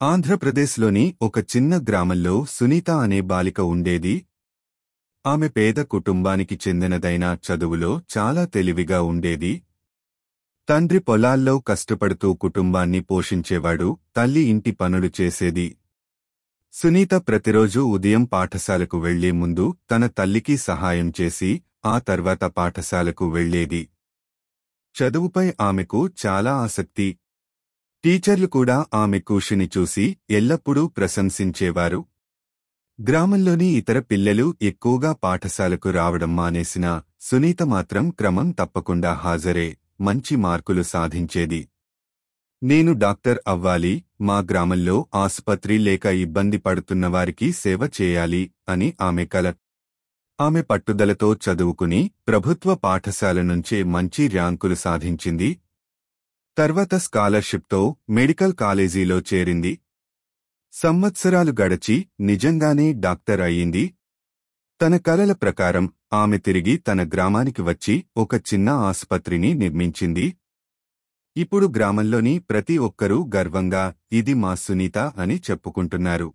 ఆంధ్రప్రదేశ్లోని ఒక చిన్న గ్రామంలో సునీత అనే బాలిక ఉండేది. ఆమె పేద కుటుంబానికి చెందినదైన చదువులో చాలా తెలివిగా ఉండేది. తండ్రి పొలాల్లో కష్టపడుతూ కుటుంబాన్ని పోషించేవాడు, తల్లి ఇంటి పనులు చేసేది. సునీత ప్రతిరోజూ ఉదయం పాఠశాలకు వెళ్లే ముందు తన తల్లికి సహాయం చేసి ఆ తర్వాత పాఠశాలకు వెళ్లేది. చదువుపై ఆమెకు చాలా ఆసక్తి. టీచర్లు కూడా ఆమె కృషిని చూసి ఎల్లప్పుడూ ప్రశంసించేవారు. గ్రామంలోని ఇతర పిల్లలు ఎక్కువగా పాఠశాలకు రావడం మానేసినా సునీత మాత్రం క్రమం తప్పకుండా హాజరే, మంచి మార్కులు సాధించేది. నేను డాక్టర్ అవ్వాలి, మా గ్రామంలో ఆసుపత్రి లేక ఇబ్బంది పడుతున్నవారికి సేవ చేయాలి అని ఆమె కల. ఆమె పట్టుదలతో చదువుకుని ప్రభుత్వ పాఠశాల నుంచే మంచి ర్యాంకులు సాధించింది. తర్వాత స్కాలర్షిప్తో మెడికల్ కాలేజీలో చేరింది. సంవత్సరాలు గడచి నిజంగానే డాక్టర్ అయ్యింది. తన కలల ప్రకారం ఆమె తిరిగి తన గ్రామానికి వచ్చి ఒక చిన్న ఆసుపత్రిని నిర్మించింది. ఇప్పుడు గ్రామంలోని ప్రతి ఒక్కరూ గర్వంగా ఇది మా సునీత అని చెప్పుకుంటున్నారు.